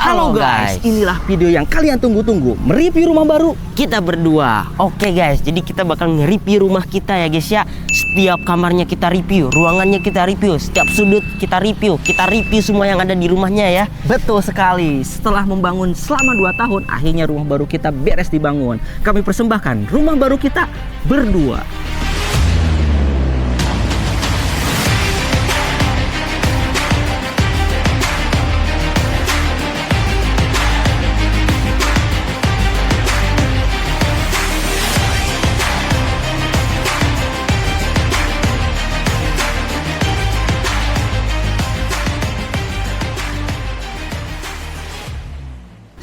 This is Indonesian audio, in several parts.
Halo guys, inilah video yang kalian tunggu-tunggu, mereview rumah baru kita berdua. Oke guys, jadi kita bakal nge-review rumah kita ya guys ya. Setiap kamarnya kita review, ruangannya kita review, setiap sudut kita review semua yang ada di rumahnya ya. Betul sekali, setelah membangun selama 2 tahun, akhirnya rumah baru kita beres dibangun. Kami persembahkan rumah baru kita berdua.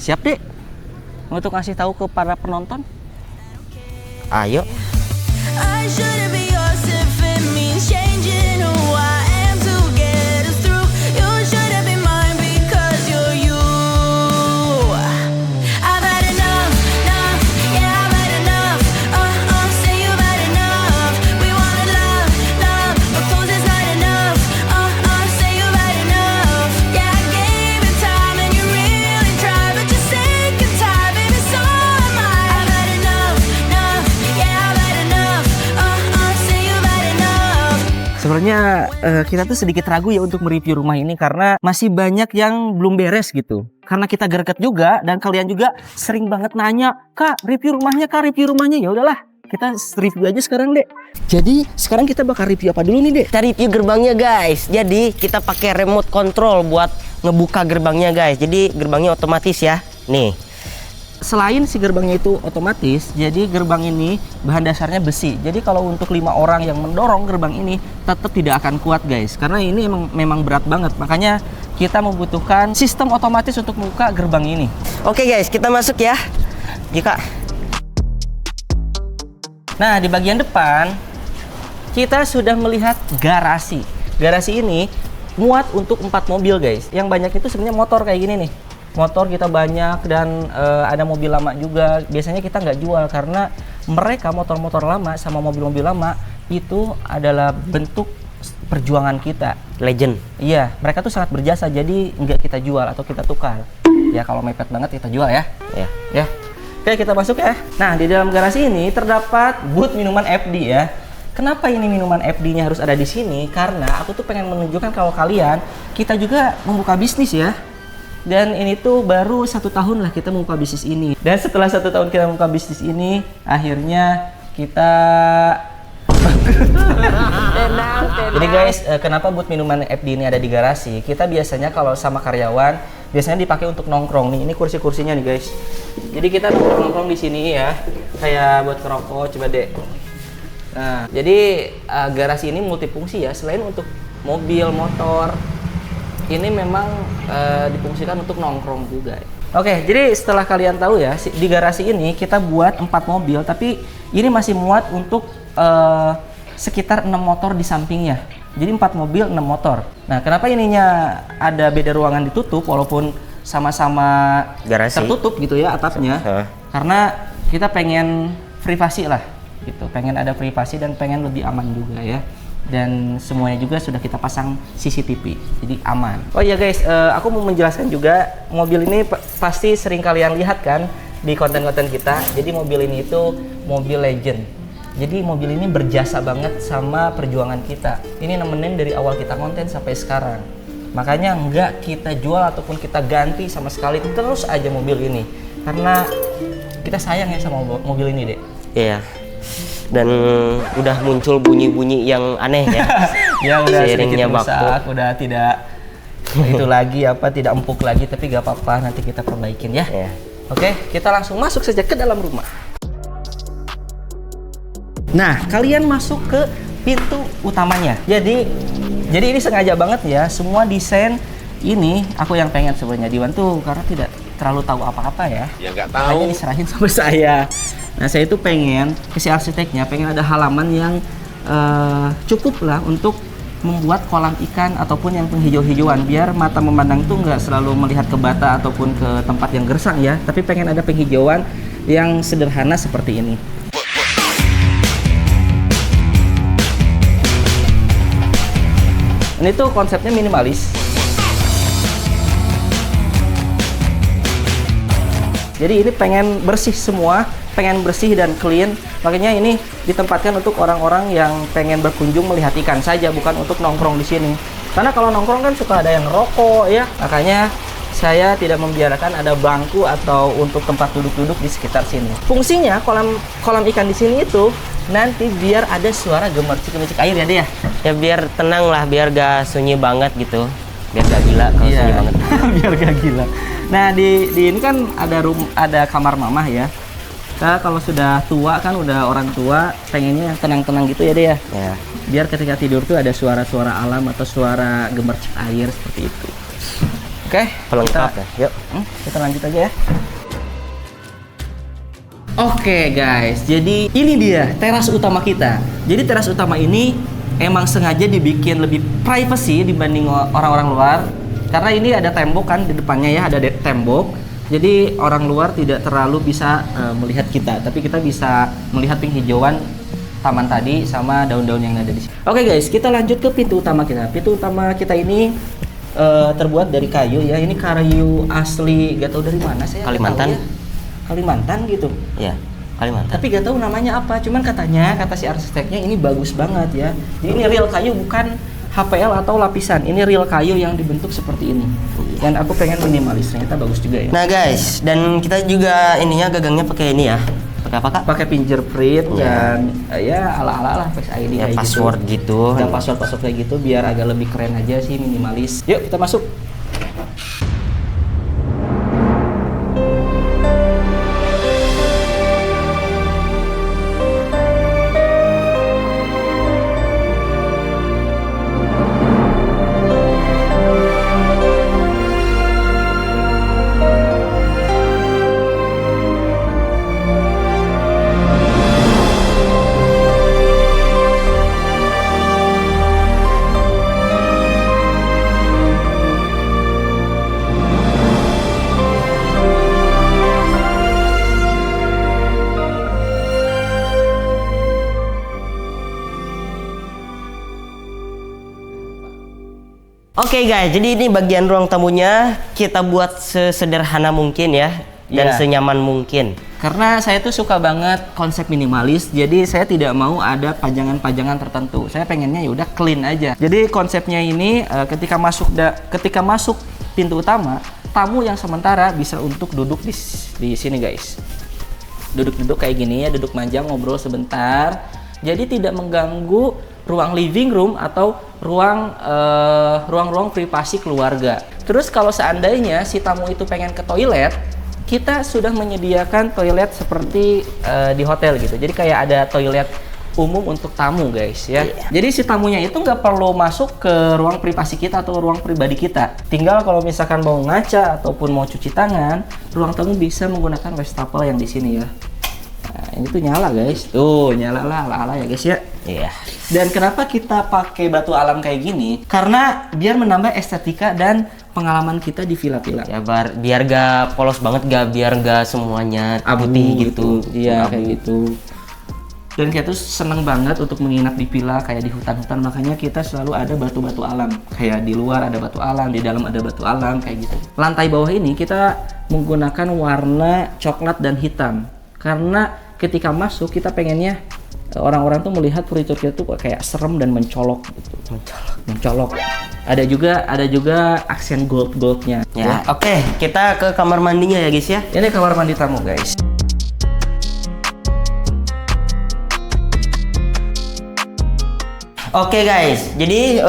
Siap dek untuk ngasih tahu ke para penonton? Ayo. Sebenarnya kita tuh sedikit ragu ya untuk mereview rumah ini karena masih banyak yang belum beres gitu. Karena kita greget juga dan kalian juga sering banget nanya, "Kak, review rumahnya, Kak, review rumahnya." Ya udahlah, kita review aja sekarang, Dek. Jadi, sekarang kita bakal review apa dulu nih, Dek? Kita review gerbangnya, guys. Jadi, kita pakai remote control buat ngebuka gerbangnya, guys. Jadi, gerbangnya otomatis ya. Nih. Selain si gerbangnya itu otomatis, jadi gerbang ini bahan dasarnya besi. Jadi kalau untuk 5 orang yang mendorong gerbang ini tetap tidak akan kuat guys, karena ini memang berat banget. Makanya kita membutuhkan sistem otomatis untuk membuka gerbang ini. Oke guys, kita masuk ya. Jika. Nah, di bagian depan kita sudah melihat garasi. Garasi ini muat untuk 4 mobil guys. Yang banyak itu sebenarnya motor kayak gini nih. Motor kita banyak dan ada mobil lama juga. Biasanya kita nggak jual karena mereka motor-motor lama sama mobil-mobil lama itu adalah bentuk perjuangan kita. Legend. Iya, mereka tuh sangat berjasa, jadi nggak kita jual atau kita tukar. Ya kalau mepet banget kita jual ya. Ya. Oke, kita masuk ya. Nah, di dalam garasi ini terdapat booth minuman FD ya. Kenapa ini minuman FD-nya harus ada di sini? Karena aku tuh pengen menunjukkan kalau kalian, kita juga membuka bisnis ya. Dan ini tuh baru 1 tahun lah kita membuka bisnis ini. Dan setelah 1 tahun kita membuka bisnis ini, akhirnya kita Jadi guys, kenapa booth minuman FD ini ada di garasi? Kita biasanya kalau sama karyawan, biasanya dipakai untuk nongkrong nih. Ini kursi-kursinya nih guys. Jadi kita nongkrong di sini ya, kayak buat ngerokok. Coba deh. Nah, jadi garasi ini multifungsi ya. Selain untuk mobil, motor, ini memang difungsikan untuk nongkrong juga. Oke, jadi setelah kalian tahu ya, di garasi ini kita buat 4 mobil, tapi ini masih muat untuk sekitar 6 motor di sampingnya. Jadi 4 mobil, 6 motor. Nah, kenapa ininya ada beda ruangan ditutup walaupun sama-sama garasi tertutup gitu ya atapnya? Karena kita pengen privasi lah gitu, pengen ada privasi dan pengen lebih aman juga ya. Dan semuanya juga sudah kita pasang CCTV, jadi aman. Oh iya guys, aku mau menjelaskan juga, mobil ini pasti sering kalian lihat kan di konten-konten kita. Jadi mobil ini itu mobil legend. Jadi mobil ini berjasa banget sama perjuangan kita. Ini nemenin dari awal kita konten sampai sekarang. Makanya nggak kita jual ataupun kita ganti sama sekali, terus aja mobil ini. Karena kita sayang ya sama mobil ini deh. Iya. Dan udah muncul bunyi-bunyi yang aneh ya. Ya udah sedikit rusak, udah tidak itu lagi tidak empuk lagi, tapi gak apa-apa, nanti kita perbaikin ya. Oke, kita langsung masuk saja ke dalam rumah. Nah, kalian masuk ke pintu utamanya. Jadi ini sengaja banget ya, semua desain ini aku yang pengen sebenarnya dibantu karena tidak terlalu tahu apa-apa ya. Ya nggak tahu. Hanya diserahin sama saya. Nah, saya itu pengen, si arsiteknya pengen ada halaman yang cukup lah untuk membuat kolam ikan ataupun yang penghijau-hijauan, biar mata memandang tuh nggak selalu melihat ke bata ataupun ke tempat yang gersang ya, tapi pengen ada penghijauan yang sederhana seperti ini. Ini tuh konsepnya minimalis. Jadi ini pengen bersih semua, pengen bersih dan clean. Makanya ini ditempatkan untuk orang-orang yang pengen berkunjung melihat ikan saja, bukan untuk nongkrong di sini. Karena kalau nongkrong kan suka ada yang rokok ya. Makanya saya tidak membiarkan ada bangku atau untuk tempat duduk-duduk di sekitar sini. Fungsinya kolam ikan di sini itu nanti biar ada suara gemercik-gemercik air ya dia. Ya biar tenang lah, biar gak sunyi banget gitu. Biar gak gila kalau sunyi banget. Biar gak gila. Nah di ini kan ada kamar mamah ya. Nah, kalau sudah tua kan udah orang tua pengennya yang tenang-tenang gitu ya deh ya. Ya. Biar ketika tidur tuh ada suara-suara alam atau suara gemercik air seperti itu. Oke, Pelengkap ya. Yuk. Kita lanjut aja ya. Oke guys, jadi ini dia teras utama kita. Jadi teras utama ini emang sengaja dibikin lebih privacy dibanding orang-orang luar. Karena ini ada tembok kan di depannya ya, ada tembok. Jadi orang luar tidak terlalu bisa melihat kita, tapi kita bisa melihat penghijauan taman tadi sama daun-daun yang ada di sini. Oke guys, kita lanjut ke pintu utama kita. Pintu utama kita ini terbuat dari kayu ya. Ini kayu asli, gak tahu dari mana saya. Kalimantan. Ya. Kalimantan gitu. Ya, Kalimantan. Tapi gak tahu namanya apa. Cuman katanya, kata si arsiteknya ini bagus banget ya. Jadi ini real kayu, bukan HPL atau lapisan. Ini real kayu yang dibentuk seperti ini. Dan aku pengen minimalis, ternyata bagus juga ya. Nah guys, dan kita juga ininya gagangnya pakai ini ya. Pakai apa kak? Pakai fingerprint dan ya ala-ala lah Face ID Ya, kayak password gitu. Kita password kayak gitu biar agak lebih keren aja sih, minimalis. Yuk kita masuk. Oke guys, jadi ini bagian ruang tamunya kita buat sesederhana mungkin ya, dan senyaman mungkin. Karena saya tuh suka banget konsep minimalis, jadi saya tidak mau ada pajangan-pajangan tertentu. Saya pengennya ya udah clean aja. Jadi konsepnya ini ketika masuk pintu utama, tamu yang sementara bisa untuk duduk di sini guys. Duduk-duduk kayak gini ya, duduk manja ngobrol sebentar. Jadi tidak mengganggu ruang living room atau ruang-ruang privasi keluarga. Terus kalau seandainya si tamu itu pengen ke toilet, kita sudah menyediakan toilet seperti di hotel gitu. Jadi kayak ada toilet umum untuk tamu guys ya. Jadi si tamunya itu nggak perlu masuk ke ruang privasi kita atau ruang pribadi kita. Tinggal kalau misalkan mau ngaca ataupun mau cuci tangan, ruang tamu bisa menggunakan wastafel yang di sini ya. Nah, ini tuh nyala guys. Tuh nyala lah ala-ala ya guys ya. Iya. Dan kenapa kita pakai batu alam kayak gini? Karena biar menambah estetika dan pengalaman kita di villa-villa. Ya biar gak polos banget, biar gak semuanya putih gitu. Iya kayak gitu. Dan kita tuh seneng banget untuk menginap di villa kayak di hutan-hutan. Makanya kita selalu ada batu-batu alam. Kayak di luar ada batu alam, di dalam ada batu alam kayak gitu. Lantai bawah ini kita menggunakan warna coklat dan hitam. Karena ketika masuk kita pengennya orang-orang tuh melihat furnitur kita tuh kayak serem dan mencolok gitu. Mencolok. Ada juga aksen goldnya. Ya, oke, kita ke kamar mandinya ya guys ya. Ini kamar mandi tamu guys. Oke guys, jadi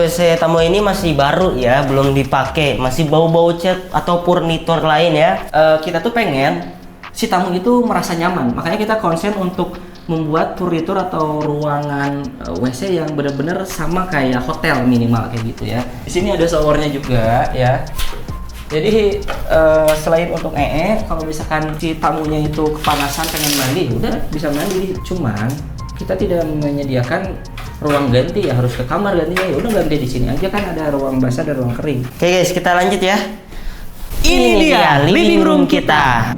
WC tamu ini masih baru ya, belum dipakai, masih bau-bau cat atau furnitur lain ya. Kita tuh pengen si tamu itu merasa nyaman, makanya kita konsen untuk membuat furnitur atau ruangan WC yang benar-benar sama kayak hotel minimal kayak gitu ya. Di sini ada showernya juga ya. Jadi selain untuk kalau misalkan si tamunya itu kepanasan pengen mandi, udah bisa mandi. Cuman kita tidak menyediakan ruang ganti ya, harus ke kamar gantinya. Ya udah ganti di sini aja kan, ada ruang basah dan ruang kering. Oke guys, kita lanjut ya. Ini dia living room kita.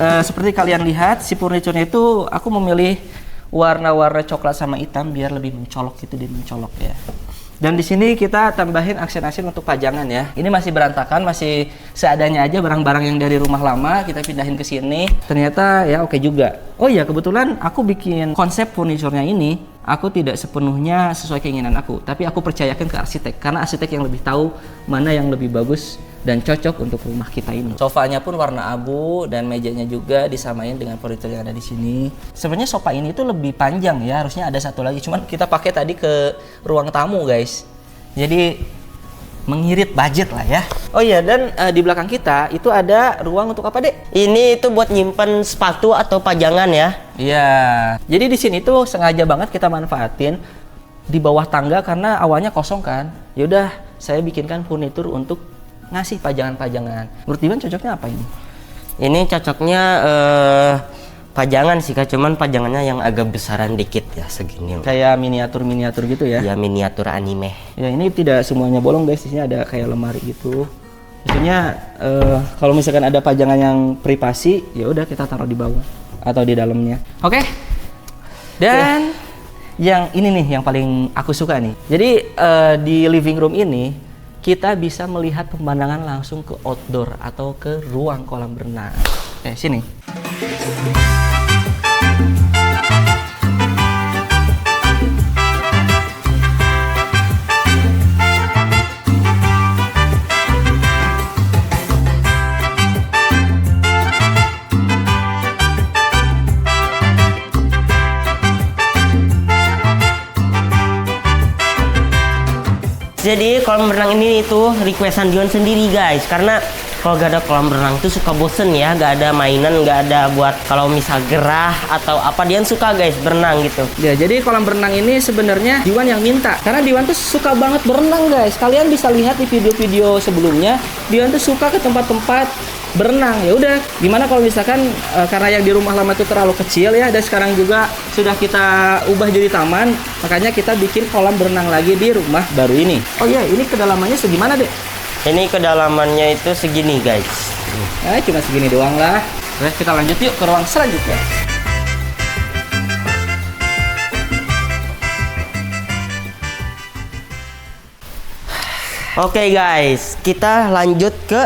seperti kalian lihat, si furniturnya itu aku memilih warna-warna coklat sama hitam biar lebih mencolok gitu, dia mencolok ya. Dan di sini kita tambahin aksen-aksen untuk pajangan ya. Ini masih berantakan, masih seadanya aja barang-barang yang dari rumah lama kita pindahin ke sini. Ternyata ya oke juga. Oh iya, kebetulan aku bikin konsep furniturnya ini, aku tidak sepenuhnya sesuai keinginan aku, tapi aku percayakan ke arsitek karena arsitek yang lebih tahu mana yang lebih bagus dan cocok untuk rumah kita ini. Sofanya pun warna abu dan mejanya juga disamain dengan furnitur yang ada di sini. Sebenarnya sofa ini tuh lebih panjang ya, harusnya ada satu lagi. Cuman kita pakai tadi ke ruang tamu guys. Jadi mengirit budget lah ya. Oh iya, dan di belakang kita itu ada ruang untuk apa, Dek? Ini itu buat nyimpen sepatu atau pajangan ya. Iya. Jadi di sini tuh sengaja banget kita manfaatin di bawah tangga karena awalnya kosong kan. Ya udah, saya bikinkan furnitur untuk ngasih pajangan-pajangan. Menurut Diwan cocoknya apa ini? Ini cocoknya pajangan sih Kak, cuman pajangannya yang agak besaran dikit ya, segini. Kayak miniatur-miniatur gitu ya? Ya, miniatur anime. Ya, ini tidak semuanya bolong guys. Di sini ada kayak lemari gitu. Maksudnya kalau misalkan ada pajangan yang privasi, ya udah kita taruh di bawah atau di dalamnya. Oke. Dan yang ini nih yang paling aku suka nih. Jadi di living room ini kita bisa melihat pemandangan langsung ke outdoor atau ke ruang kolam renang. Sini. Jadi kolam renang ini itu requestan Dion sendiri guys, karena kalau gak ada kolam renang tuh suka bosen ya, gak ada mainan, gak ada buat kalau misal gerah atau apa, Dion suka guys berenang gitu. Ya, jadi kolam renang ini sebenarnya Diwan yang minta, karena Diwan tuh suka banget berenang guys. Kalian bisa lihat di video-video sebelumnya, Diwan tuh suka ke tempat-tempat berenang. Ya udah, gimana kalau misalkan karena yang di rumah lama itu terlalu kecil ya, dan sekarang juga sudah kita ubah jadi taman, makanya kita bikin kolam berenang lagi di rumah baru ini. Oh iya, ini kedalamannya segimana deh? Ini kedalamannya itu segini guys. Nah, cuma segini doang lah. Terus kita lanjut yuk ke ruang selanjutnya. Oke guys, kita lanjut ke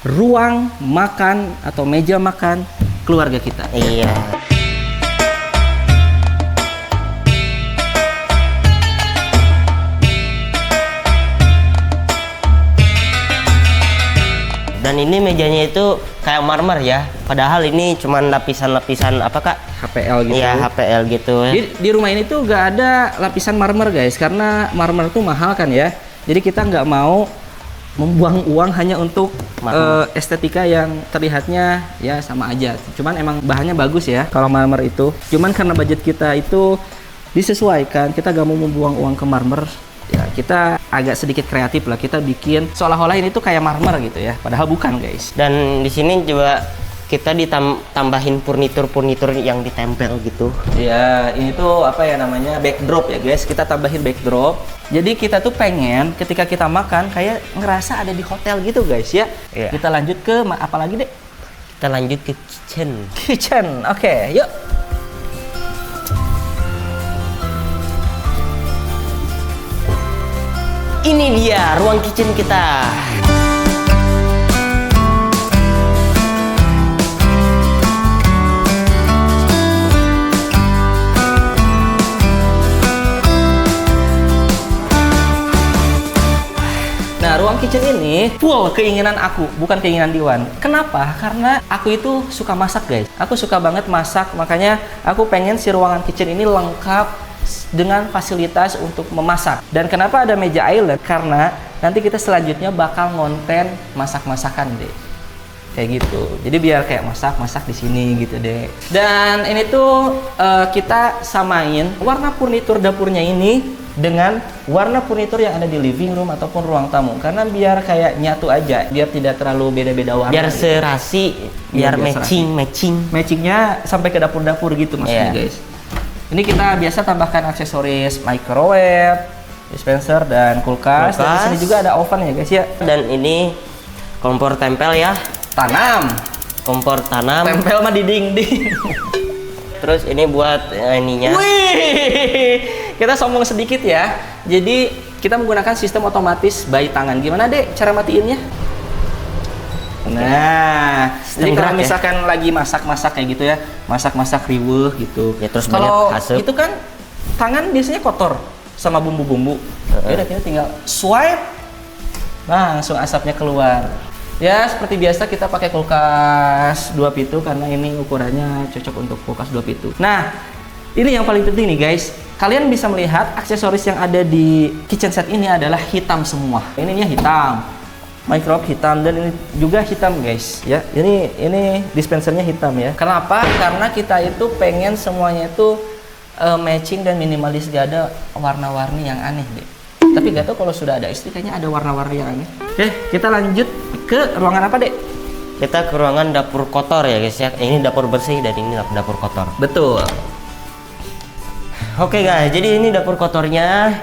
ruang makan atau meja makan keluarga kita. Iya. Dan ini mejanya itu kayak marmer ya. Padahal ini cuma lapisan-lapisan apa Kak? HPL gitu. Iya, HPL gitu. Di rumah ini tuh gak ada lapisan marmer guys, karena marmer tuh mahal kan ya. Jadi kita nggak mau membuang uang hanya untuk estetika yang terlihatnya ya sama aja. Cuman emang bahannya bagus ya kalau marmer itu. Cuman karena budget kita itu disesuaikan, kita gak mau membuang uang ke marmer. Ya, kita agak sedikit kreatif lah, kita bikin seolah-olah ini tuh kayak marmer gitu ya, padahal bukan guys. Dan di sini juga kita ditambahin furnitur yang ditempel gitu. Ya, ini tuh apa ya namanya, backdrop ya guys, kita tambahin backdrop. Jadi kita tuh pengen ketika kita makan kayak ngerasa ada di hotel gitu guys ya. Iya. Kita lanjut ke apa lagi deh? Kita lanjut ke kitchen. Oke, yuk. Ini dia ruang kitchen kita. Nah, ruang kitchen ini full keinginan aku, bukan keinginan Diwan. Kenapa? Karena aku itu suka masak guys. Aku suka banget masak, makanya aku pengen si ruangan kitchen ini lengkap dengan fasilitas untuk memasak. Dan kenapa ada meja island? Karena nanti kita selanjutnya bakal ngonten masak-masakan deh. Kayak gitu. Jadi biar kayak masak-masak di sini gitu deh. Dan ini tuh kita samain warna furnitur dapurnya ini dengan warna furnitur yang ada di living room ataupun ruang tamu. Karena biar kayak nyatu aja, biar tidak terlalu beda-beda warna. Biar serasi, biar matching. Matchingnya sampai ke dapur-dapur gitu maksudnya guys. Ini kita biasa tambahkan aksesoris microwave, dispenser dan kulkas. Dan di sini juga ada oven ya guys ya. Dan ini kompor tempel ya. Tanam. kompor tanam. Tempel mah di dinding. Terus ini buat ininya. Wih, kita sombong sedikit ya. Jadi kita menggunakan sistem otomatis by tangan. Gimana Dek cara matiinnya? Nah, jadi kalau gerak ya? misalkan lagi masak-masak kayak gitu ya, masak-masak riweuh gitu. Ya, terus kalau banyak asap. itu kan tangan biasanya kotor sama bumbu-bumbu. Ya udah kita tinggal swipe, nah, langsung asapnya keluar. Ya seperti biasa kita pakai kulkas 2 pintu karena ini ukurannya cocok untuk kulkas 2 pintu. Nah, ini yang paling penting nih guys. Kalian bisa melihat aksesoris yang ada di kitchen set ini adalah hitam semua. Ininya hitam, microwave hitam, dan ini juga hitam guys. Ya, ini dispensernya hitam ya. Kenapa? Karena kita itu pengen semuanya itu matching dan minimalis, gak ada warna-warni yang aneh deh. Tapi gak tau kalau sudah ada istri kayaknya ada warna-warni yang aneh. Oke, kita lanjut ke ruangan apa dek? Kita ke ruangan dapur kotor ya guys ya. Ini dapur bersih dan ini dapur kotor. Betul. Oke guys, jadi ini dapur kotornya.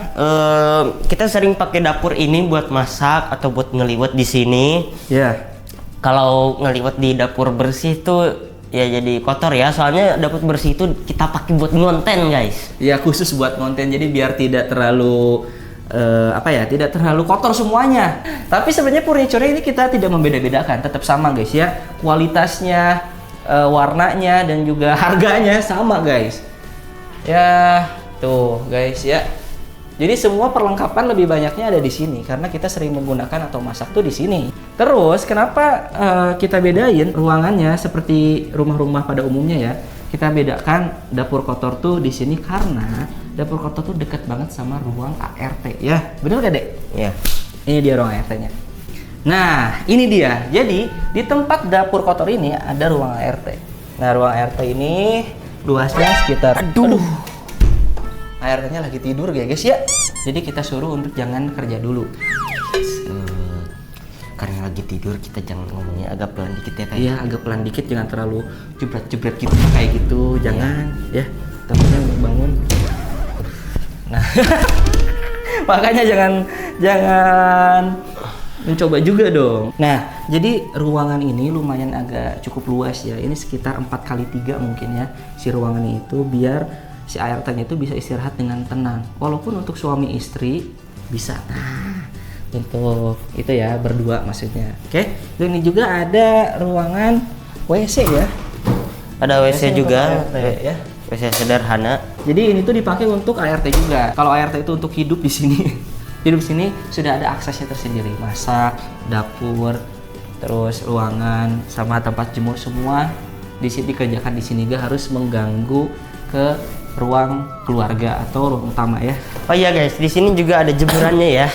Kita sering pakai dapur ini buat masak atau buat ngeliwet di sini. Ya. Kalau ngeliwet di dapur bersih tuh ya jadi kotor ya. Soalnya dapur bersih itu kita pakai buat ngonten guys. Ya khusus buat konten, jadi biar tidak terlalu tidak terlalu kotor semuanya. Tapi sebenarnya furniture ini kita tidak membeda-bedakan, tetap sama guys ya. Kualitasnya, warnanya dan juga harganya sama guys. Ya, tuh guys ya. Jadi semua perlengkapan lebih banyaknya ada di sini karena kita sering menggunakan atau masak tuh di sini. Terus kenapa kita bedain ruangannya seperti rumah-rumah pada umumnya ya? Kita bedakan dapur kotor tuh di sini karena dapur kotor tuh dekat banget sama ruang ART ya. Bener gak dek? Ya. Ini dia ruang ART-nya. Nah, ini dia. Jadi di tempat dapur kotor ini ada ruang ART. Nah, ruang ART ini luasnya sekitar. Aduh. ART-nya lagi tidur ya guys ya. Jadi kita suruh untuk jangan kerja dulu. Karena lagi tidur kita jangan ngomongnya agak pelan dikit ya kayak. Iya, agak pelan dikit, jangan terlalu jebret-jebret gitu kayak gitu. Jangan ya. Takutnya bangun. Nah. Makanya jangan mencoba juga dong. Nah, jadi ruangan ini lumayan agak cukup luas ya. Ini sekitar 4x3 mungkin ya si ruangan itu, biar si ART-nya itu bisa istirahat dengan tenang. Walaupun untuk suami istri bisa. Nah, untuk itu ya berdua maksudnya. Oke. Dan ini juga ada ruangan WC ya. Ada WC juga. Ya. WC sederhana. Jadi ini tuh dipakai untuk ART juga. Kalau ART itu untuk hidup di sini. Hidup di sini sudah ada aksesnya tersendiri. Masak, dapur, terus ruangan sama tempat jemur semua di sini dikerjakan di sini, gak harus mengganggu ke ruang keluarga atau ruang utama ya. Oh iya guys, di sini juga ada jemurannya ya.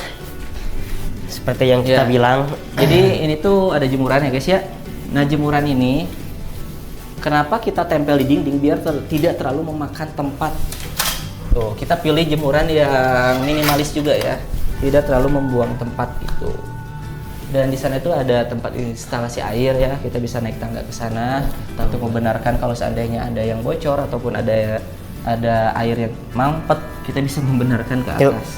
Seperti yang kita bilang. Jadi ini tuh ada jemuran ya guys ya. Nah, jemuran ini kenapa kita tempel di dinding biar tidak terlalu memakan tempat. Tuh, kita pilih jemuran yang minimalis juga ya. Tidak terlalu membuang tempat gitu. Dan di sana itu ada tempat instalasi air ya. Kita bisa naik tangga ke sana untuk membenarkan kalau seandainya ada yang bocor ataupun ada air yang mampet, kita bisa membenarkan ke atas.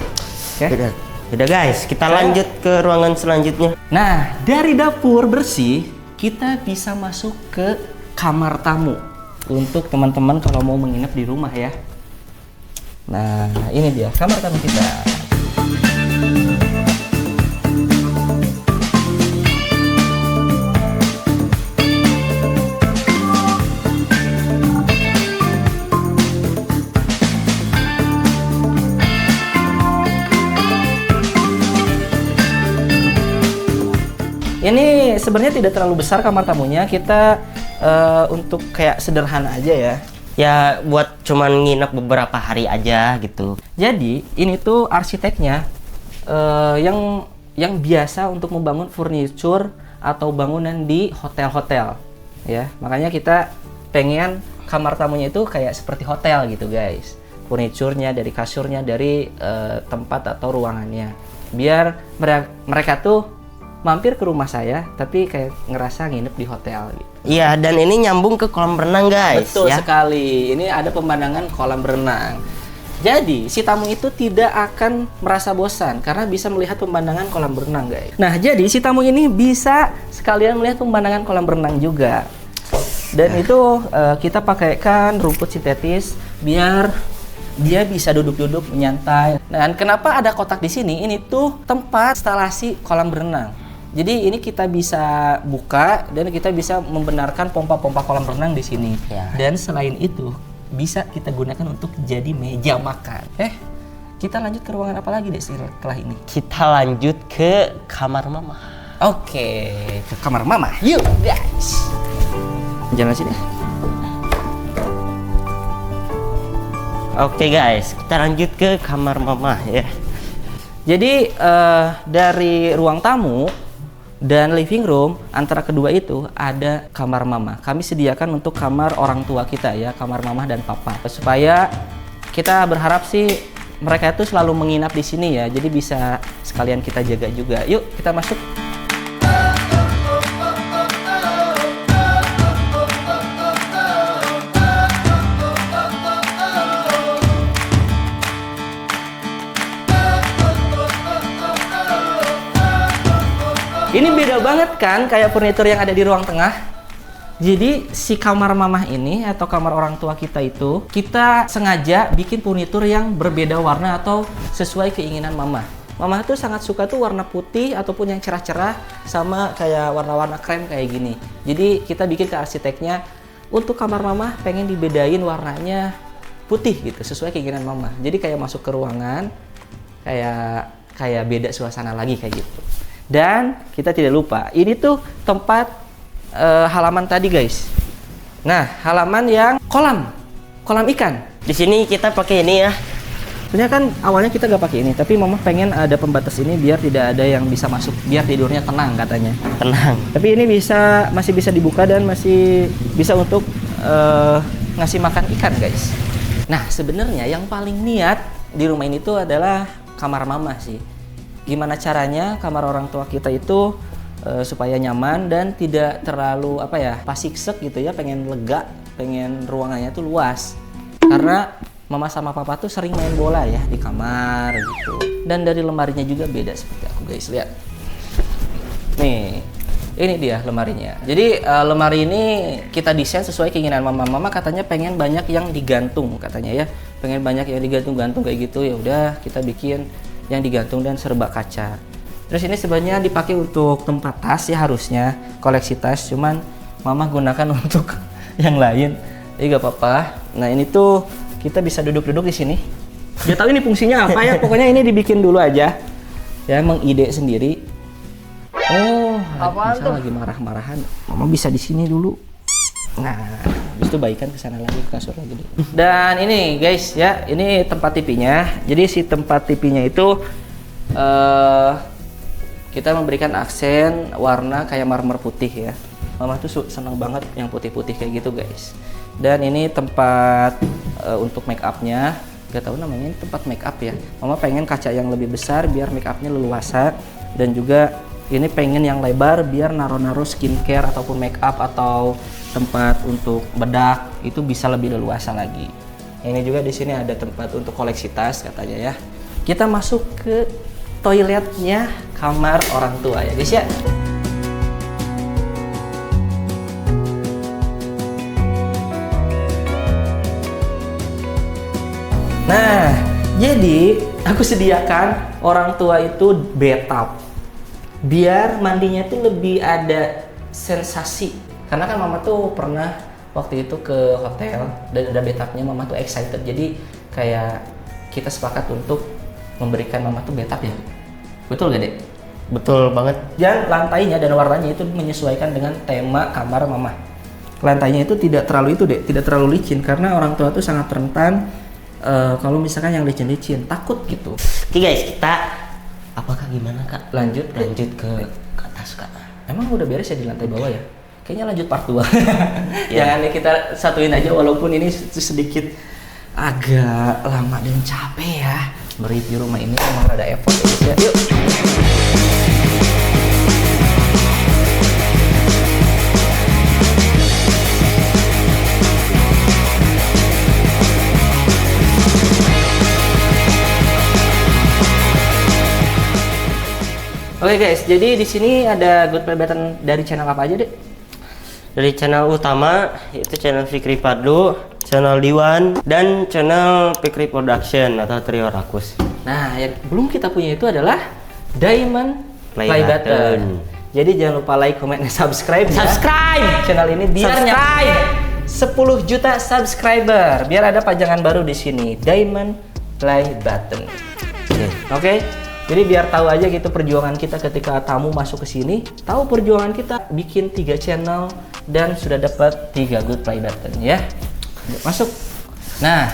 Oke. Udah guys, kita lanjut ke ruangan selanjutnya. Nah, dari dapur bersih kita bisa masuk ke kamar tamu untuk teman-teman kalau mau menginap di rumah ya. Nah, ini dia kamar tamu kita. Ini sebenarnya tidak terlalu besar kamar tamunya. Kita untuk kayak sederhana aja ya. Ya buat cuman nginep beberapa hari aja gitu. Jadi ini tuh arsiteknya yang biasa untuk membangun furniture atau bangunan di hotel-hotel ya. Makanya kita pengen kamar tamunya itu kayak seperti hotel gitu guys. Furniturnya dari kasurnya, dari tempat atau ruangannya. Biar mereka tuh mampir ke rumah saya tapi kayak ngerasa nginep di hotel gitu. Iya, dan ini nyambung ke kolam renang guys. Betul ya? sekali. Ini ada pemandangan kolam renang. Jadi si tamu itu tidak akan merasa bosan karena bisa melihat pemandangan kolam renang guys. Nah, jadi si tamu ini bisa sekalian melihat pemandangan kolam renang juga. Dan itu kita pakaikan rumput sintetis biar dia bisa duduk-duduk menyantai. Dan kenapa ada kotak di sini? Ini tuh tempat instalasi kolam berenang. Jadi ini kita bisa buka dan kita bisa membenarkan pompa-pompa kolam renang di sini. Ya. Dan selain itu bisa kita gunakan untuk jadi meja makan. Kita lanjut ke ruangan apa lagi deh setelah ini? Kita lanjut ke kamar mama. Oke, ke kamar mama. Yuk guys. Jalan sini. Oke guys, kita lanjut ke kamar mama ya. Jadi dari ruang tamu dan living room antara kedua itu ada kamar mama. Kami sediakan untuk kamar orang tua kita ya, kamar mama dan papa. Supaya kita berharap sih mereka itu selalu menginap di sini ya. Jadi bisa sekalian kita jaga juga. Yuk kita masuk. Ini beda banget kan kayak furnitur yang ada di ruang tengah. Jadi si kamar mamah ini atau kamar orang tua kita itu kita sengaja bikin furnitur yang berbeda warna atau sesuai keinginan mama. Mama tuh sangat suka tuh warna putih ataupun yang cerah-cerah sama kayak warna-warna krem kayak gini. Jadi kita bikin ke arsiteknya untuk kamar mama pengen dibedain warnanya putih gitu sesuai keinginan mama. Jadi kayak masuk ke ruangan kayak beda suasana lagi kayak gitu. Dan kita tidak lupa ini tuh tempat halaman tadi guys. Nah, halaman yang kolam ikan. Di sini kita pakai ini ya. Sebenarnya kan awalnya kita gak pakai ini, tapi mama pengen ada pembatas ini biar tidak ada yang bisa masuk, biar tidurnya tenang katanya. Tenang. Tapi ini masih bisa dibuka dan masih bisa untuk ngasih makan ikan guys. Nah, sebenarnya yang paling niat di rumah ini tuh adalah kamar mama sih. Gimana caranya kamar orang tua kita itu supaya nyaman dan tidak terlalu pasiksek gitu ya, pengen lega, pengen ruangannya tuh luas. Karena mama sama papa tuh sering main bola ya di kamar gitu. Dan dari lemarinya juga beda seperti aku guys, lihat. Nih, ini dia lemarinya. Jadi lemari ini kita desain sesuai keinginan mama. Mama katanya pengen banyak yang digantung katanya ya. Pengen banyak yang digantung-gantung kayak gitu, ya udah kita bikin yang digantung dan serba kaca. Terus ini sebenarnya dipakai untuk tempat tas ya, harusnya koleksi tas, cuman mama gunakan untuk yang lain. Jadi gak apa-apa. Nah, ini tuh kita bisa duduk-duduk di sini. Gak tahu ini fungsinya apa ya, pokoknya ini dibikin dulu aja. Ya, mengide sendiri. Oh, apaan tuh? Lagi marah-marahan. Mama bisa di sini dulu. Nah, habis itu baikan ke sana lagi, ke kasur lagi dulu. Dan ini guys ya, ini tempat TV-nya. Jadi si tempat TV-nya itu kita memberikan aksen warna kayak marmer putih ya. Mama tuh seneng banget yang putih-putih kayak gitu guys. Dan ini tempat untuk make up-nya. Gak tahu namanya, ini tempat make up ya. Mama pengen kaca yang lebih besar biar make up-nya leluasa. Dan juga ini pengen yang lebar biar naro-naro skincare ataupun make up atau tempat untuk bedak itu bisa lebih leluasa lagi. Ini juga di sini ada tempat untuk koleksi tas katanya ya. Kita masuk ke toiletnya kamar orang tua ya guys ya. Nah, jadi aku sediakan orang tua itu bathtub biar mandinya tuh lebih ada sensasi. Karena kan mama tuh pernah waktu itu ke hotel dan ada bathtubnya, mama tuh excited. Jadi kayak kita sepakat untuk memberikan mama tuh bathtub ya. Betul gak, Dek? Betul banget. Dan lantainya dan warnanya itu menyesuaikan dengan tema kamar mama. Lantainya itu tidak terlalu Dek, tidak terlalu licin karena orang tua tuh sangat rentan kalau misalkan yang licin-licin, takut gitu. Oke guys, kita apakah gimana Kak? Lanjut ke atas Kak. Emang udah beres ya di lantai bawah ya? Kayaknya lanjut part 2. Ya, ini kita satuin aja walaupun ini sedikit agak lama dan capek ya. Mereview rumah ini emang rada effort ya. Yuk. Oke guys, jadi di sini ada good play button dari channel apa aja, Dek? Dari channel utama itu channel Fikri Fadlu, channel Diwan, dan channel Fikri Production atau Trio Rakus. Nah, yang belum kita punya itu adalah Diamond Play Play Button. Button. Jadi jangan lupa like, comment, dan subscribe ya. Subscribe Channel ini biar Subscribe. 10 juta subscriber. Biar ada pajangan baru di sini, Diamond Play Button. Oke. Jadi biar tahu aja gitu perjuangan kita ketika tamu masuk ke sini, tahu perjuangan kita bikin 3 channel dan sudah dapat 3 good play button ya. Masuk. Nah,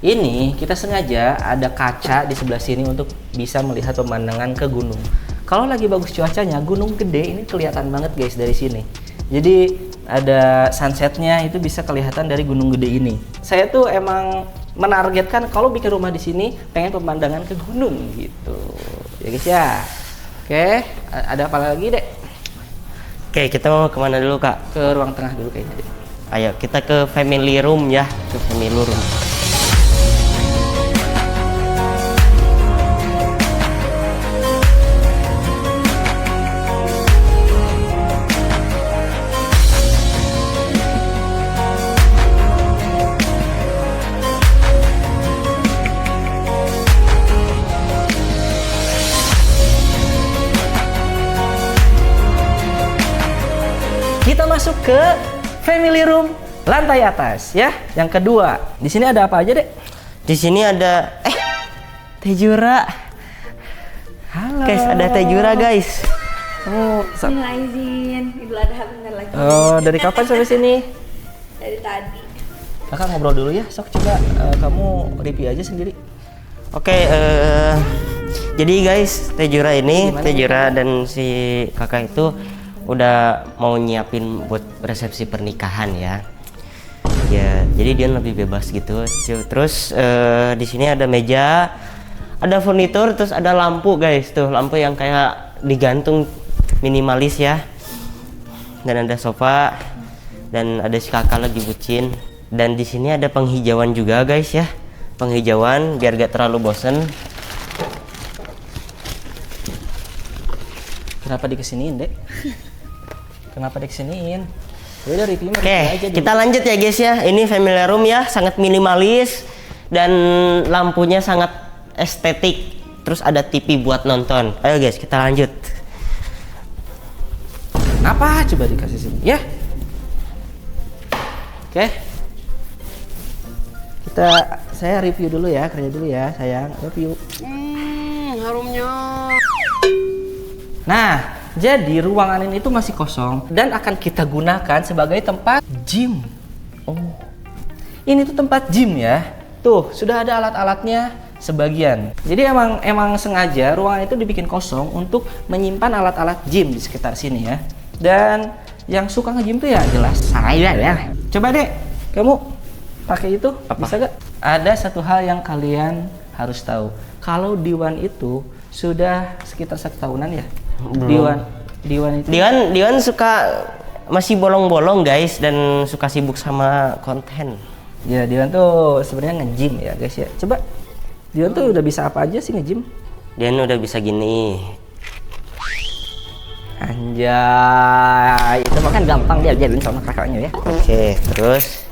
ini kita sengaja ada kaca di sebelah sini untuk bisa melihat pemandangan ke gunung. Kalau lagi bagus cuacanya, gunung gede ini kelihatan banget guys dari sini. Jadi ada sunsetnya itu bisa kelihatan dari gunung gede ini. Saya tuh emang menargetkan kalau bikin rumah di sini pengen pemandangan ke gunung gitu. Ya guys ya. Oke, ada apa lagi dek? Oke, kita mau kemana dulu kak? Ke ruang tengah dulu kayaknya dek. Ayo kita ke family room ya, ke family room. Kita masuk ke family room lantai atas ya. Yang kedua, di sini ada apa aja dek? Di sini ada Tejura. Halo. Guys, ada Tejura guys. Oh, Minal izin, Idul Adha bentar lagi. oh, dari kapan sampai sini? Dari tadi. Kakak ngobrol dulu ya. Sok coba kamu review aja sendiri. Oke, jadi guys, Tejura ini, Gimana? Tejura dan si kakak itu udah mau nyiapin buat resepsi pernikahan ya. Ya, jadi dia lebih bebas gitu. Terus di sini ada meja, ada furnitur, terus ada lampu guys, tuh lampu yang kayak digantung minimalis ya. Dan ada sofa, dan ada si kakak lagi bucin. Dan di sini ada penghijauan juga guys ya, penghijauan biar gak terlalu bosen. Kenapa dikesiniin dek? Kenapa dikesiniin? Udah review Oke, kita lanjut ya guys ya. Ini family room ya, sangat minimalis dan lampunya sangat estetik. Terus ada TV buat nonton. Ayo guys, kita lanjut. Apa coba dikasih sini ya? Oke. Saya review dulu ya, kerja dulu ya sayang. Review. Harumnya. Nah, jadi ruangan ini tuh masih kosong dan akan kita gunakan sebagai tempat gym. Oh, ini tuh tempat gym ya. Tuh sudah ada alat-alatnya sebagian. Jadi emang sengaja ruangan itu dibikin kosong untuk menyimpan alat-alat gym di sekitar sini ya. Dan yang suka nge-gym tuh ya jelas saya ya. Coba deh, kamu pakai itu. Apa? Bisa gak? Ada satu hal yang kalian harus tahu. Kalau Diwan itu sudah sekitar 1 tahunan ya. Belum. Diwan itu Diwan suka masih bolong-bolong guys dan suka sibuk sama konten. ya, Diwan tuh sebenarnya nge-gym ya guys ya. Coba Diwan tuh udah bisa apa aja sih nge-gym? Diwan udah bisa gini. Anjay, itu mah kan gampang dia ajarin sama kakaknya ya. Oke, terus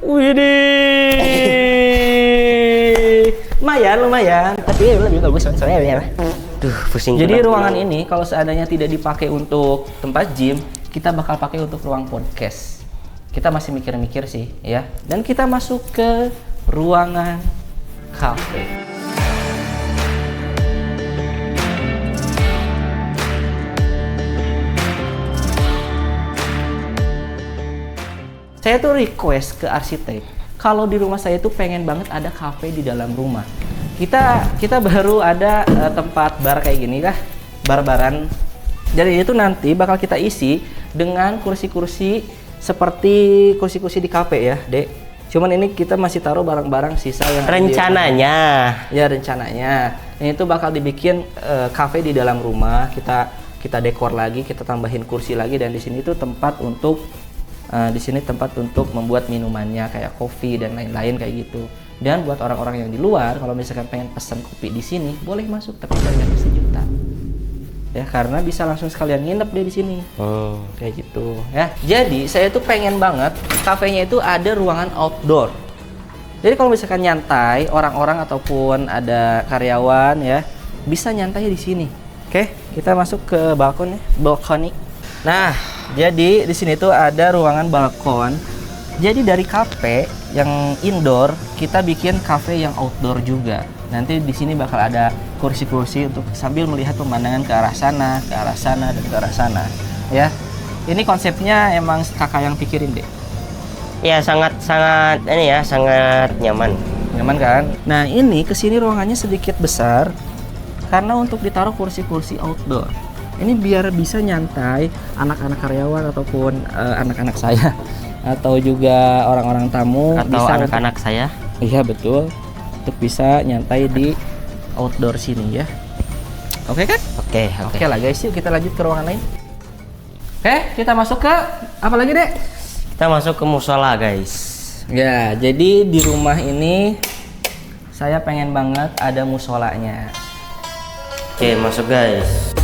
Widih. Lumayan, tapi lebih bagus soalnya ya. duh pusing. Jadi juga. ruangan ini kalau seandainya tidak dipakai untuk tempat gym, kita bakal pakai untuk ruang podcast. Kita masih mikir-mikir sih ya. Dan kita masuk ke ruangan cafe. Saya tuh request ke arsitek, kalau di rumah saya tuh pengen banget ada cafe di dalam rumah. Kita baru ada tempat bar kayak gini kah, bar-baran. Jadi itu nanti bakal kita isi dengan kursi-kursi seperti kursi-kursi di kafe ya, Dek. Cuman ini kita masih taruh barang-barang sisa yang rencananya. Ya rencananya. Ini tuh bakal dibikin cafe di dalam rumah. Kita dekor lagi, kita tambahin kursi lagi, dan di sini tuh tempat untuk membuat minumannya kayak kopi dan lain-lain kayak gitu. Dan buat orang-orang yang di luar, kalau misalkan pengen pesan kopi di sini, boleh masuk tapi bayarnya 1 juta. ya, karena bisa langsung sekalian nginep deh di sini. Kayak gitu ya. Jadi saya tuh pengen banget kafenya itu ada ruangan outdoor. Jadi kalau misalkan nyantai orang-orang ataupun ada karyawan ya, bisa nyantai di sini. Oke, kita masuk ke balkon ya, balkoni. Nah, jadi di sini tuh ada ruangan balkon. Jadi dari kafe yang indoor kita bikin kafe yang outdoor juga. Nanti di sini bakal ada kursi-kursi untuk sambil melihat pemandangan ke arah sana, ke arah sana, dan ke arah sana. Ya, ini konsepnya emang kakak yang pikirin deh. Ya sangat ini ya, sangat nyaman. Nyaman kan? Nah ini kesini ruangannya sedikit besar karena untuk ditaruh kursi-kursi outdoor. Ini biar bisa nyantai anak-anak karyawan ataupun anak-anak saya atau juga orang-orang tamu Atau bisa anak-anak saya. Iya betul, untuk bisa nyantai di outdoor sini ya. Oke kan? Oke. Oke lah guys, yuk kita lanjut ke ruangan lain. Oke, kita masuk ke apa lagi dek? Kita masuk ke musola guys. Ya, jadi di rumah ini saya pengen banget ada musolanya. Oke, masuk guys.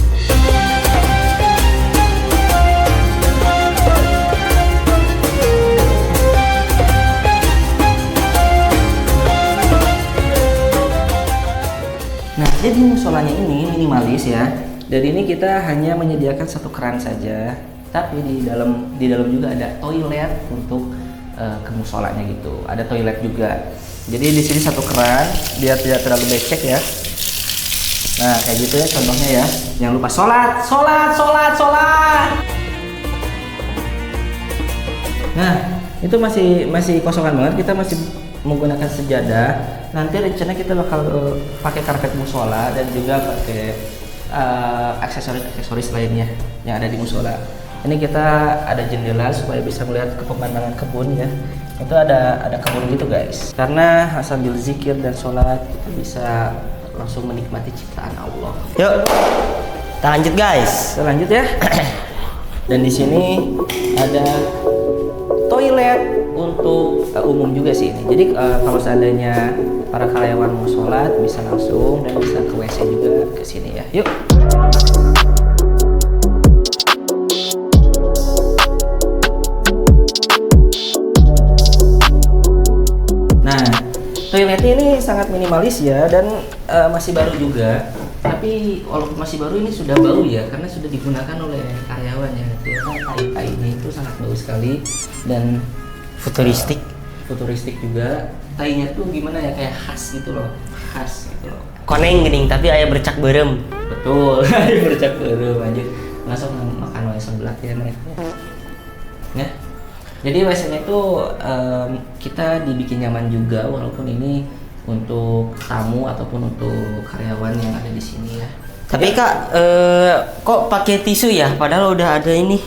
Nah, jadi musolanya ini minimalis ya. Dan ini kita hanya menyediakan satu keran saja. Tapi di dalam juga ada toilet untuk ke musolanya gitu. Ada toilet juga. Jadi di sini satu keran biar tidak terlalu becek ya. Nah, kayak gitu ya contohnya ya. Jangan lupa sholat. Nah, itu masih kosongan banget. Kita masih menggunakan sejadah. Nanti rencana kita bakal pakai karpet musola dan juga pakai aksesoris lainnya yang ada di musola. Ini kita ada jendela supaya bisa melihat ke pemandangan kebun ya. Itu ada kebun gitu guys. Karena sambil zikir dan sholat kita bisa langsung menikmati ciptaan Allah. Yuk, kita lanjut guys. Kita lanjut ya. Dan di sini ada toilet untuk umum juga sih ini. Jadi kalau seandainya para karyawan mau sholat bisa langsung dan bisa ke WC juga ke sini ya. Yuk. Nah, toiletnya ini sangat minimalis ya dan masih baru juga. Tapi walaupun masih baru ini sudah bau ya karena sudah digunakan oleh karyawan ya. Ternyata tai-tainya itu sangat bau sekali dan Futuristik. Futuristik juga. Tainya tuh gimana ya, kayak khas gitu loh. Koneng gening tapi aya bercak berem. Betul. Bercak baru lanjut. Langsung makan WC sebelah ya mereka. Ya. Jadi WC-nya itu kita dibikin nyaman juga walaupun ini untuk tamu ataupun untuk karyawan yang ada di sini ya. Tapi Kak, kok pakai tisu ya? Padahal udah ada ini.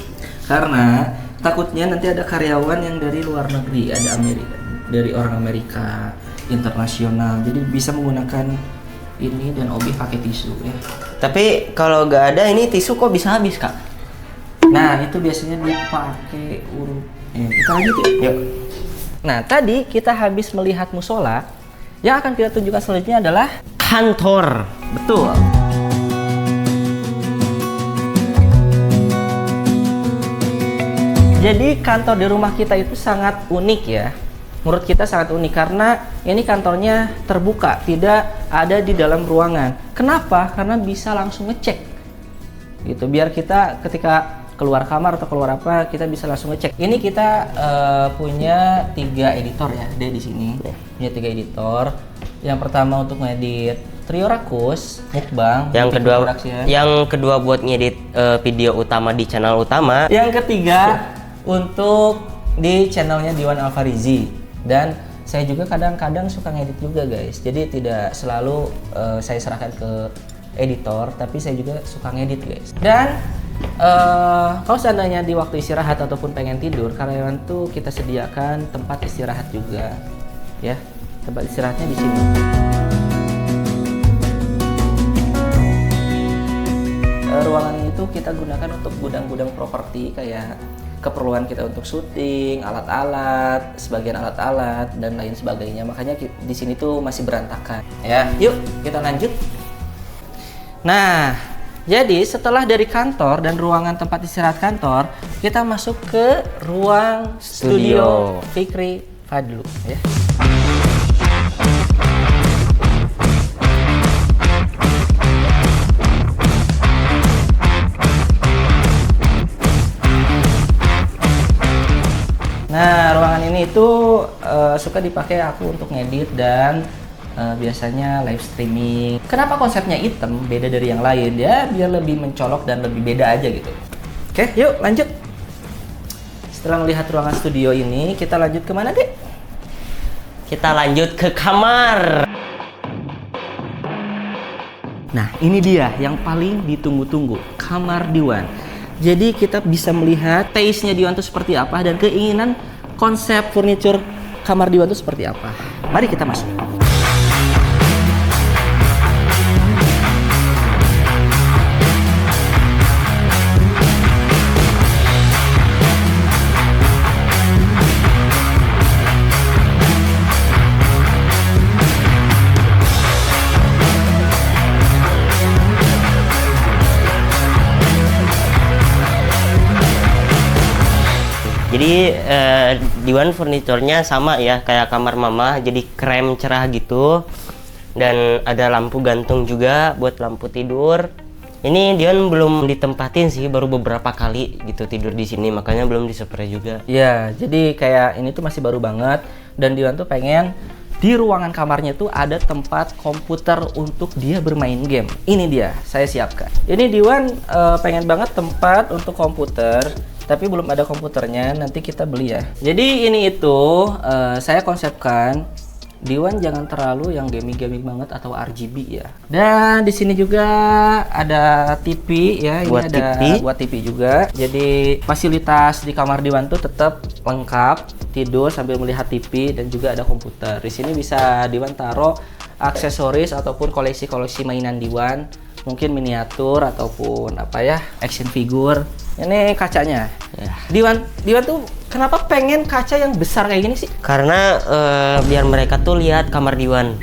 Karena takutnya nanti ada karyawan yang dari luar negeri, ada Amerika, dari orang Amerika internasional. Jadi bisa menggunakan ini dan Obi pakai tisu ya. Tapi kalau nggak ada ini tisu kok bisa habis Kak? Nah itu biasanya dipakai kita lanjut ya. Yuk. Nah tadi kita habis melihat musola. Yang akan kita tunjukkan selanjutnya adalah Kantor. betul. Jadi kantor di rumah kita itu sangat unik ya. Menurut kita sangat unik karena ini kantornya terbuka, tidak ada di dalam ruangan. Kenapa? Karena bisa langsung ngecek. Gitu, biar kita ketika keluar kamar atau keluar apa, kita bisa langsung ngecek. Ini kita punya 3 editor ya, ada di sini. Punya 3 editor. Yang pertama untuk ngedit Trio Rakus, mukbang. Yang kedua buat ngedit video utama di channel utama. Yang ketiga untuk di channelnya Diwan Alfarizi. Dan saya juga kadang-kadang suka ngedit juga guys. Jadi tidak selalu saya serahkan ke editor, tapi saya juga suka ngedit guys. Dan kalau seandainya di waktu istirahat ataupun pengen tidur, karyawan tuh kita sediakan tempat istirahat juga ya. Tempat istirahatnya di sini. Ruangan itu kita gunakan untuk gudang-gudang properti kayak keperluan kita untuk syuting, alat-alat, sebagian alat-alat dan lain sebagainya. Makanya di sini tuh masih berantakan. Ya, yuk kita lanjut. Nah, Jadi setelah dari kantor dan ruangan tempat istirahat kantor, kita masuk ke ruang studio Fikri Fadlu ya. Nah, ruangan ini itu suka dipakai aku untuk ngedit dan biasanya live streaming. Kenapa konsepnya hitam beda dari yang lain? Ya, biar lebih mencolok dan lebih beda aja gitu. Oke, yuk lanjut. Setelah melihat ruangan studio ini, kita lanjut kemana, Dek? Kita lanjut ke kamar. Nah, ini dia yang paling ditunggu-tunggu, kamar Diwan. Jadi kita bisa melihat taste-nya Diwan itu seperti apa dan keinginan konsep furniture kamar Diwan itu seperti apa. Mari kita masuk. Jadi Diwan furniturnya sama ya kayak kamar mama, jadi krem cerah gitu. Dan ada lampu gantung juga buat lampu tidur. Ini Diwan belum ditempatin sih, baru beberapa kali gitu tidur di sini, makanya belum dispray juga. Ya, jadi kayak ini tuh masih baru banget dan Diwan tuh pengen di ruangan kamarnya tuh ada tempat komputer untuk dia bermain game. Ini dia, saya siapkan. Ini Diwan pengen banget tempat untuk komputer, tapi belum ada komputernya, nanti kita beli ya. Jadi ini itu saya konsepkan Diwan jangan terlalu yang gaming-gaming banget atau RGB ya. Dan di sini juga ada TV ya, ini Buat ada TV. buat TV juga. Jadi fasilitas di kamar Diwan tuh tetap lengkap, tidur sambil melihat TV dan juga ada komputer. Di sini bisa Diwan taruh aksesoris ataupun koleksi-koleksi mainan Diwan, mungkin miniatur ataupun apa ya, action figure. Ini kacanya. Ya. Diwan tuh kenapa pengen kaca yang besar kayak gini sih? Karena biar mereka tuh lihat kamar Diwan.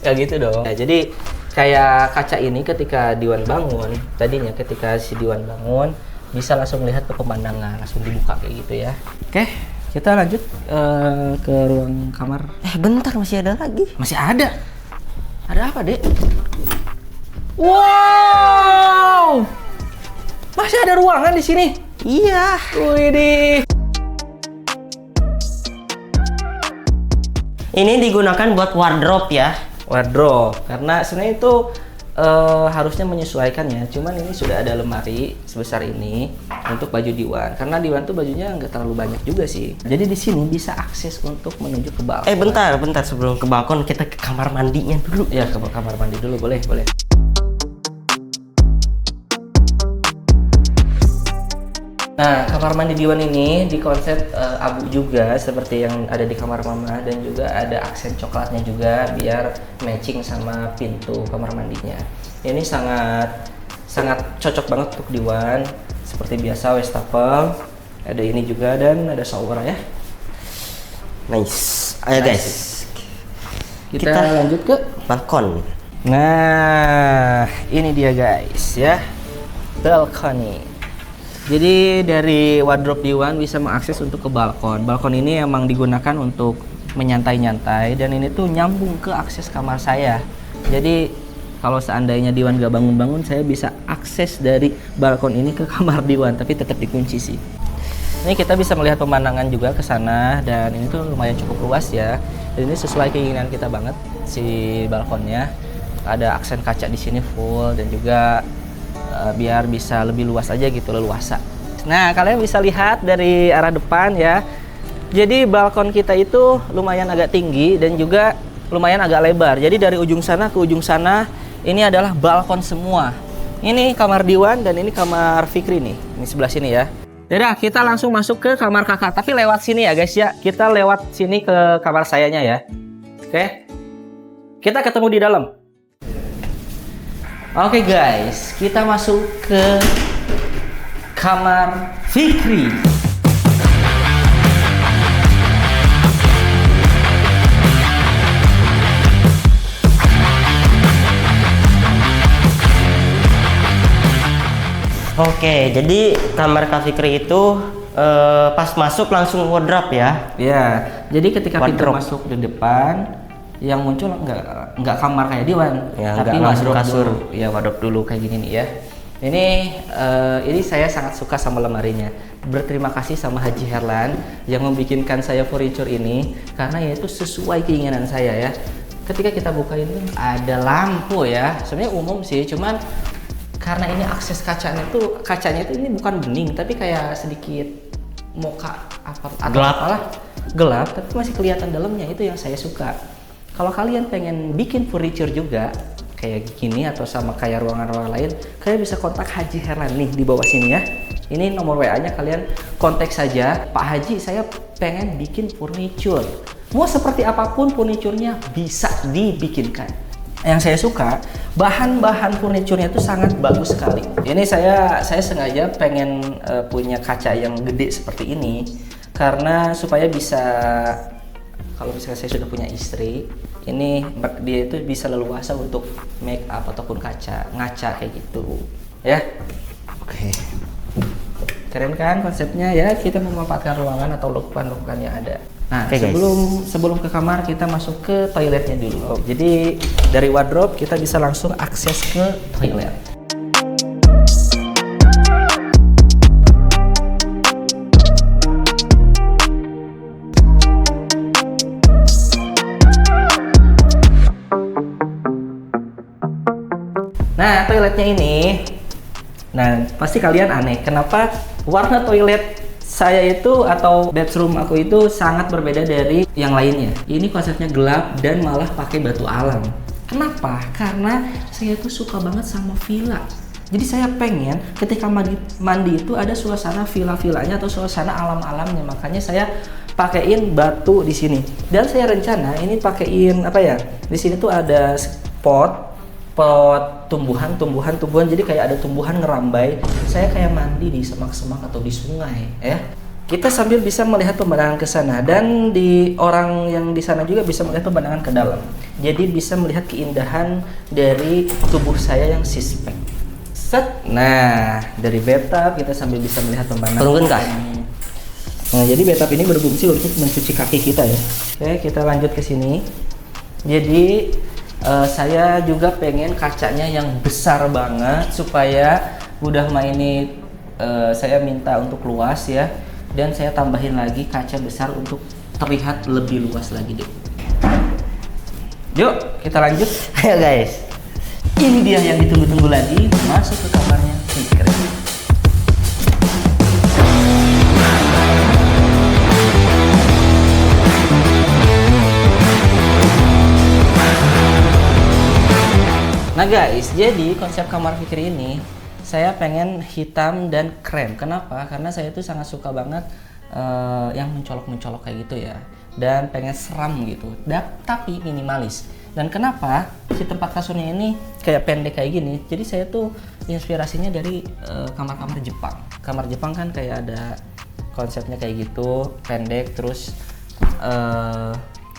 Kayak gitu dong. Nah, jadi kayak kaca ini ketika Diwan bangun, tadinya ketika si Diwan bangun bisa langsung melihat ke pemandangan, langsung dibuka kayak gitu ya. Oke, kita lanjut ke ruang kamar. Bentar, masih ada lagi. Masih ada. Ada apa, Dek? Wow! Masih ada ruangan di sini. Iya. Widih. Ini digunakan buat wardrobe ya. Wardrobe, karena sebenarnya itu harusnya menyesuaikan ya. Cuman ini sudah ada lemari sebesar ini untuk baju Diwan. Karena Diwan tuh bajunya nggak terlalu banyak juga sih. Jadi di sini bisa akses untuk menuju ke balkon. Bentar sebelum ke balkon kita ke kamar mandinya dulu. Ya, ke kamar mandi dulu, boleh. Nah, kamar mandi Diwan ini dikonsep abu juga seperti yang ada di kamar mama dan juga ada aksen coklatnya juga biar matching sama pintu kamar mandinya. Ini sangat cocok banget untuk Diwan. Seperti biasa wastafel, ada ini juga dan ada shower ya. Nice. Ayo guys. Kita lanjut ke balkon. Nah, ini dia guys ya. Balkoni. Jadi dari wardrobe Diwan bisa mengakses untuk ke balkon. Balkon ini emang digunakan untuk menyantai-nyantai dan ini tuh nyambung ke akses kamar saya. Jadi kalau seandainya Diwan gak bangun-bangun, saya bisa akses dari balkon ini ke kamar Diwan, tapi tetap dikunci sih. Ini kita bisa melihat pemandangan juga ke sana dan ini tuh lumayan cukup luas ya. Dan ini sesuai keinginan kita banget si balkonnya. Ada aksen kaca di sini full dan juga biar bisa lebih luas aja gitu, leluasa. Nah, kalian bisa lihat dari arah depan ya. Jadi balkon kita itu lumayan agak tinggi dan juga lumayan agak lebar. Jadi dari ujung sana ke ujung sana ini adalah balkon semua. Ini kamar Diwan dan ini kamar Fikri nih. Ini sebelah sini ya. Yaudah, kita langsung masuk ke kamar kakak. Tapi lewat sini ya guys ya. Kita lewat sini ke kamar sayanya ya. Oke. Kita ketemu di dalam. Oke guys, kita masuk ke kamar Fikri. Oke, jadi kamar Kak Fikri itu pas masuk langsung wardrobe ya? Ya, jadi ketika pintu Wardrobe. masuk di depan, yang muncul nggak kamar kayak Diwan, Ya, tapi nggak langsung wardrobe kasur. dulu. Ya, wardrobe dulu kayak gini nih ya. Ini saya sangat suka sama lemarinya. Berterima kasih sama Haji Herlan yang membikinkan saya furniture ini karena ya itu sesuai keinginan saya ya. Ketika kita buka ini ada lampu ya. Sebenarnya umum sih, cuman karena ini akses kacanya itu ini bukan bening tapi kayak sedikit moka apa atau Gelap. apalah gelap tapi masih kelihatan dalamnya, itu yang saya suka. Kalau kalian pengen bikin furniture juga kayak gini atau sama kayak ruangan-ruangan lain, kalian bisa kontak Haji Herlan nih di bawah sini ya. Ini nomor WA-nya, kalian kontak saja. Pak Haji, saya pengen bikin furniture. Mau seperti apapun furniturnya bisa dibikinkan. Yang saya suka, bahan-bahan furniturnya itu sangat bagus sekali. Ini saya sengaja pengen punya kaca yang gede seperti ini karena supaya bisa, kalau misalnya saya sudah punya istri, ini dia itu bisa leluasa untuk make up ataupun ngaca kayak gitu ya. Oke, keren kan konsepnya ya, kita memanfaatkan ruangan atau lekukan-lekukan yang ada. Nah, Oke, guys. sebelum ke kamar kita masuk ke toiletnya dulu. Jadi dari wardrobe kita bisa langsung akses ke toilet. Nah, toiletnya ini, nah pasti kalian aneh, kenapa warna toilet saya itu atau bedroom aku itu sangat berbeda dari yang lainnya. Ini konsepnya gelap dan malah pakai batu alam. Kenapa? Karena saya tuh suka banget sama villa. Jadi saya pengen ketika mandi itu ada suasana villa-villanya atau suasana alam-alamnya. Makanya saya pakein batu di sini. Dan saya rencana ini pakein apa ya? Di sini tuh ada pot tumbuhan, jadi kayak ada tumbuhan ngerambai. Saya kayak mandi di semak-semak atau di sungai ya. Kita sambil bisa melihat pemandangan ke sana, dan di orang yang di sana juga bisa melihat pemandangan ke dalam. Jadi bisa melihat keindahan dari tubuh saya yang sispek. Set. Nah, dari bathtub kita sambil bisa melihat pemandangan. Turunkan, Kak. Nah, jadi bathtub ini berfungsi untuk mencuci kaki kita ya. Oke, kita lanjut ke sini. Jadi saya juga pengen kacanya yang besar banget supaya udah ini saya minta untuk luas ya, dan saya tambahin lagi kaca besar untuk terlihat lebih luas lagi deh. Yuk kita lanjut. Ayo guys. Ini dia yang ditunggu-tunggu lagi, masuk ke kamarnya Fikri. Nah guys, jadi konsep kamar Fikri ini saya pengen hitam dan krem. Kenapa? Karena saya tuh sangat suka banget yang mencolok-mencolok kayak gitu ya, dan pengen seram gitu, tapi minimalis. Dan kenapa si tempat kasurnya ini kayak pendek kayak gini? Jadi saya tuh inspirasinya dari kamar-kamar Jepang. Kamar Jepang kan kayak ada konsepnya kayak gitu, pendek, terus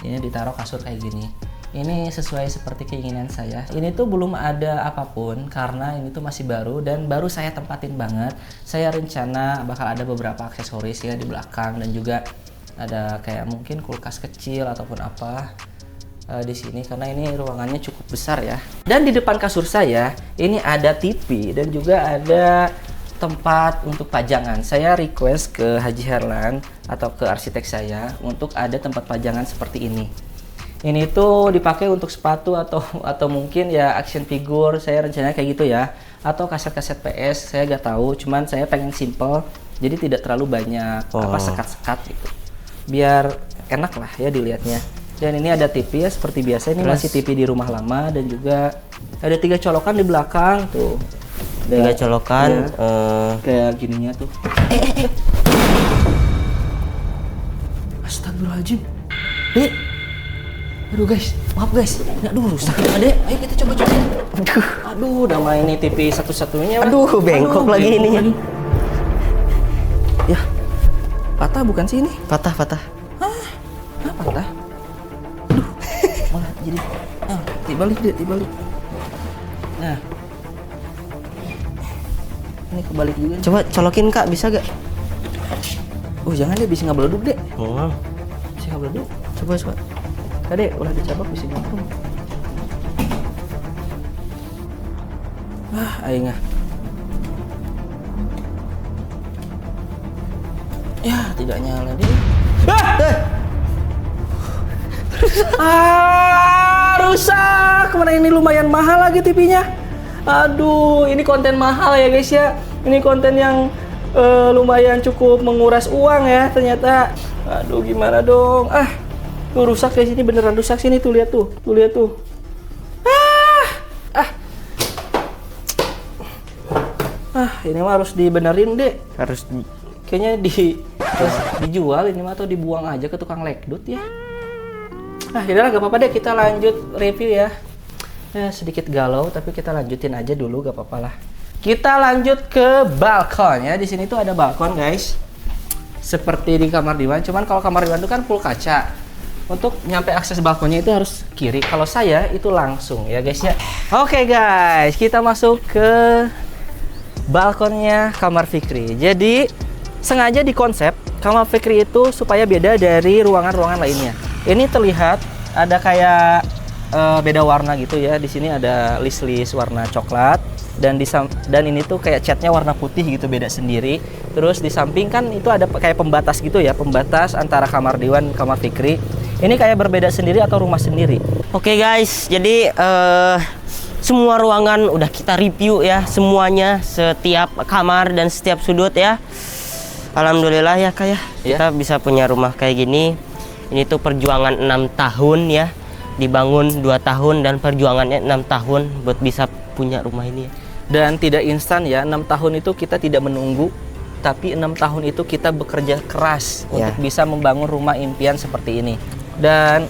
ini ditaruh kasur kayak gini. Ini sesuai seperti keinginan saya. Ini tuh belum ada apapun karena ini tuh masih baru dan baru saya tempatin banget. Saya rencana bakal ada beberapa aksesoris ya di belakang, dan juga ada kayak mungkin kulkas kecil ataupun apa di sini karena ini ruangannya cukup besar ya. Dan di depan kasur saya ini ada TV dan juga ada tempat untuk pajangan. Saya request ke Haji Herlan atau ke arsitek saya untuk ada tempat pajangan seperti ini. Ini tuh dipakai untuk sepatu atau mungkin ya action figure, saya rencananya kayak gitu ya, atau kaset-kaset PS, saya gak tahu, cuman saya pengen simple jadi tidak terlalu banyak sekat-sekat gitu, biar enak lah ya dilihatnya. Dan ini ada TV ya seperti biasa, ini masih TV di rumah lama, dan juga ada 3 colokan di belakang tuh. 3 colokan ya, kayak gininya tuh. Astagfirullahaladzim. Aduh guys, maaf guys, nggak dulu rusak ya adek. Ayo kita coba. Aduh, udah main nih TV satu-satunya. Aduh, bengkok lagi ini. Ya, patah bukan sih ini? Patah. Hah, patah? Aduh, malah jadi. Dibalik. Nah, Ini kebalik juga nih. Coba colokin Kak, bisa gak? Oh jangan deh, bisa nggak beleduk deh. Oh. Bisa nggak beleduk. Coba. Kade, ulah dicabak bisa nyambung. Aing ah. Ya, tidak nyala deh. Rusak. Kemana ini lumayan mahal lagi TV-nya. Aduh, ini konten mahal ya guys ya. Ini konten yang lumayan cukup menguras uang ya ternyata. Aduh, gimana dong? Tuh rusak guys, ini beneran rusak sini tuh, lihat tuh. Tuh lihat tuh. Ini mah harus dibenerin deh. Kayaknya dijual ini mah atau dibuang aja ke tukang lekdut ya. Yaudah gak apa-apa deh, kita lanjut review ya. Sedikit galau tapi kita lanjutin aja dulu, gak apa-apa lah. Kita lanjut ke balkon ya. Di sini tuh ada balkon guys. Seperti di kamar Diwan, cuman kalau kamar Diwan itu kan full kaca. Untuk nyampe akses balkonnya itu harus kiri. Kalau saya itu langsung ya guys ya. Oke guys, kita masuk ke balkonnya kamar Fikri. Jadi sengaja dikonsep kamar Fikri itu supaya beda dari ruangan-ruangan lainnya. Ini terlihat ada kayak beda warna gitu ya. Di sini ada list-list warna coklat dan ini tuh kayak catnya warna putih gitu, beda sendiri. Terus di samping kan itu ada kayak pembatas gitu ya, pembatas antara kamar Diwan dan kamar Fikri. Ini kayak berbeda sendiri atau rumah sendiri. Oke guys, jadi semua ruangan udah kita review ya, semuanya, setiap kamar dan setiap sudut ya. Alhamdulillah ya Kak ya, kita bisa punya rumah kayak gini. Ini tuh perjuangan 6 tahun ya, dibangun 2 tahun dan perjuangannya 6 tahun buat bisa punya rumah ini ya. Dan tidak instan ya, 6 tahun itu kita tidak menunggu, tapi 6 tahun itu kita bekerja keras untuk bisa membangun rumah impian seperti ini. Dan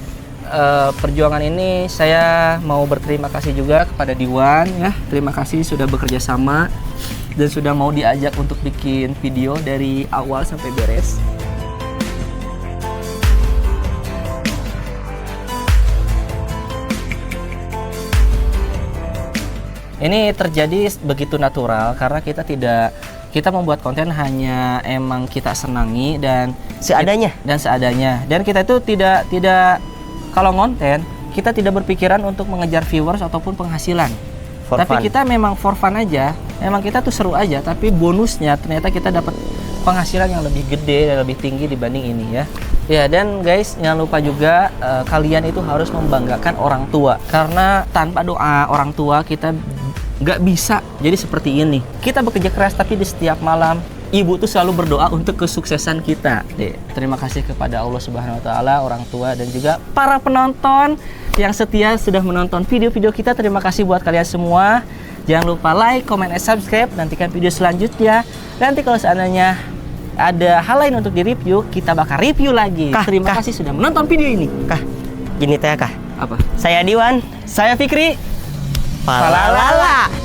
perjuangan ini saya mau berterima kasih juga kepada Diwan ya. Terima kasih sudah bekerja sama dan sudah mau diajak untuk bikin video dari awal sampai beres. Ini terjadi begitu natural karena kita membuat konten hanya emang kita senangi dan seadanya. Dan kita itu tidak kalau ngonten, kita tidak berpikiran untuk mengejar viewers ataupun penghasilan. Tapi kita memang for fun aja. Memang kita tuh seru aja, tapi bonusnya ternyata kita dapat penghasilan yang lebih gede dan lebih tinggi dibanding ini ya. Ya, dan guys, jangan lupa juga kalian itu harus membanggakan orang tua. Karena tanpa doa orang tua kita nggak bisa jadi seperti ini. Kita bekerja keras tapi di setiap malam ibu tuh selalu berdoa untuk kesuksesan kita. Terima kasih kepada Allah Subhanahu wa taala, orang tua dan juga para penonton yang setia sudah menonton video-video kita. Terima kasih buat kalian semua. Jangan lupa like, comment, and subscribe. Nantikan video selanjutnya. Nanti kalau seandainya ada hal lain untuk di-review, kita bakal review lagi. Terima kasih sudah menonton video ini. Gini teh Kah. Apa? Saya Diwan, Saya Fikri. Palalala.